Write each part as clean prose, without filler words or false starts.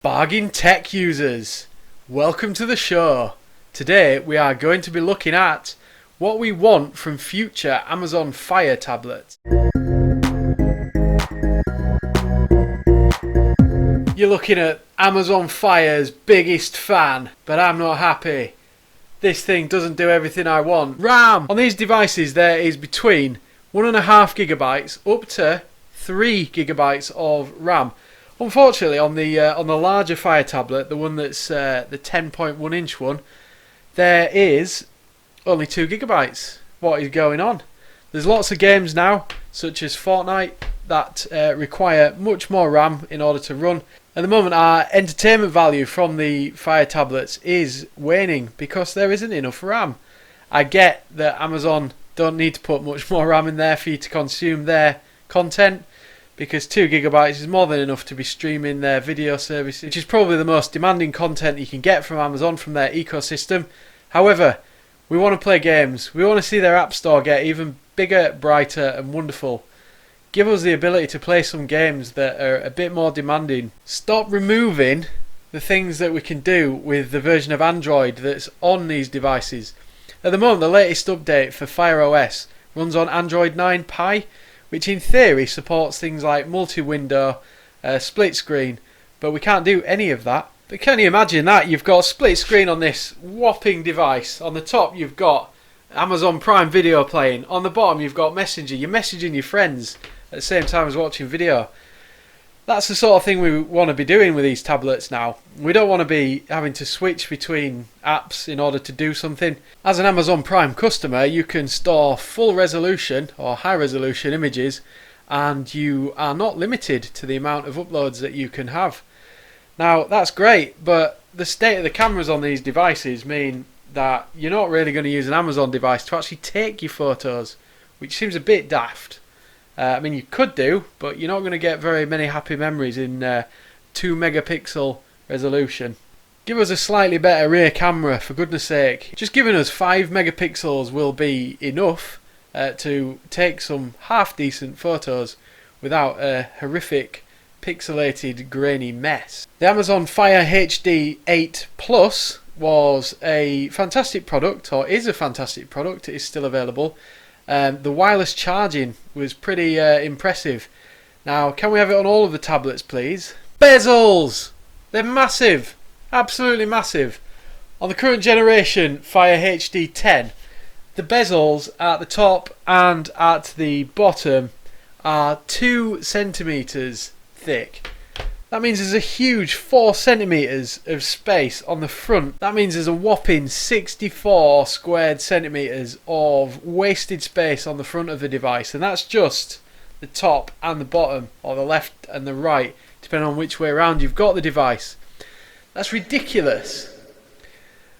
Bargain tech users, welcome to the show. Today we are going to be looking at what we want from future Amazon Fire tablets. You're looking at Amazon Fire's biggest fan, but I'm not happy. This thing doesn't do everything I want. RAM! On these devices there is between 1.5 gigabytes up to 3 gigabytes of RAM. Unfortunately, on the larger Fire tablet, the one that's the 10.1 inch one, there is only 2 gigabytes. What is going on? There's lots of games now, such as Fortnite, that require much more RAM in order to run. At the moment, our entertainment value from the Fire tablets is waning because there isn't enough RAM. I get that Amazon don't need to put much more RAM in there for you to consume their content, because 2 gigabytes is more than enough to be streaming their video services, which is probably the most demanding content you can get from Amazon, from their ecosystem. However, we want to play games. We want to see their app store get even bigger, brighter and wonderful. Give us the ability to play some games that are a bit more demanding. Stop removing the things that we can do with the version of Android that's on these devices. At the moment, the latest update for Fire OS runs on Android 9 Pie, which in theory supports things like multi-window, split screen, but we can't do any of that. But can you imagine that? You've got split screen on this whopping device. On the top you've got Amazon Prime Video playing. On the bottom you've got Messenger. You're messaging your friends at the same time as watching video. That's the sort of thing we want to be doing with these tablets now. We don't want to be having to switch between apps in order to do something. As an Amazon Prime customer, you can store full resolution or high resolution images, and you are not limited to the amount of uploads that you can have. Now that's great, but the state of the cameras on these devices mean that you're not really going to use an Amazon device to actually take your photos, which seems a bit daft. I mean, you could do, but you're not going to get very many happy memories in 2 megapixel resolution. Give us a slightly better rear camera, for goodness sake. Just giving us 5 megapixels will be enough to take some half decent photos without a horrific pixelated grainy mess. The Amazon Fire HD 8 Plus was a fantastic product, or is a fantastic product. It is still available. The wireless charging was pretty impressive. Now, can we have it on all of the tablets, please? Bezels! They're massive! Absolutely massive. On the current generation Fire HD 10, the bezels at the top and at the bottom are 2 centimeters thick. That means there's a huge 4 centimeters of space on the front. That means there's a whopping 64 squared centimeters of wasted space on the front of the device, and that's just the top and the bottom, or the left and the right, depending on which way around you've got the device. That's ridiculous.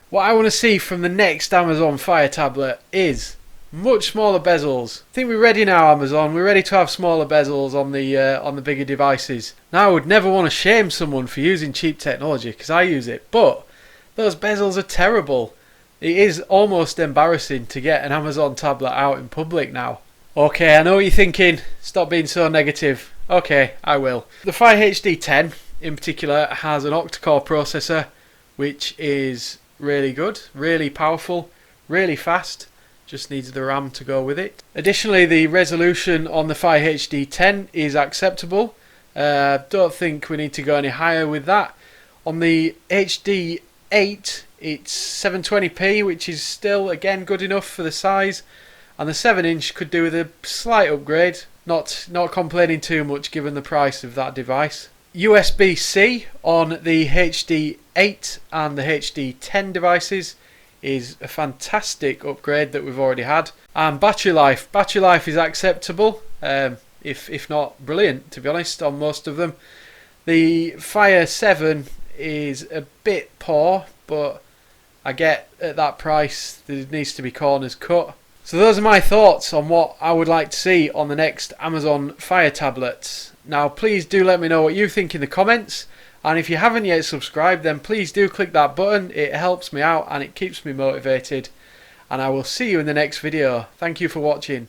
What I want to see from the next Amazon Fire tablet is much smaller bezels. I think we're ready now, Amazon. We're ready to have smaller bezels on the bigger devices. Now, I would never want to shame someone for using cheap technology, because I use it, but those bezels are terrible. It is almost embarrassing to get an Amazon tablet out in public now. Okay, I know what you're thinking. Stop being so negative. Okay, I will. The Fire HD 10 in particular has an octa-core processor, which is really good, really powerful, really fast. Just needs the RAM to go with it. Additionally, the resolution on the Fire HD 10 is acceptable. Don't think we need to go any higher with that. On the HD 8, it's 720p, which is still, again, good enough for the size. And the 7-inch could do with a slight upgrade. Not complaining too much given the price of that device. USB-C on the HD 8 and the HD 10 devices is a fantastic upgrade that we've already had. And battery life is acceptable, if not brilliant, to be honest, on most of them. The Fire 7 is a bit poor, but I get at that price there needs to be corners cut. So those are my thoughts on what I would like to see on the next Amazon Fire tablets. Now please do let me know what you think in the comments. And if you haven't yet subscribed, then please do click that button. It helps me out and it keeps me motivated. And I will see you in the next video. Thank you for watching.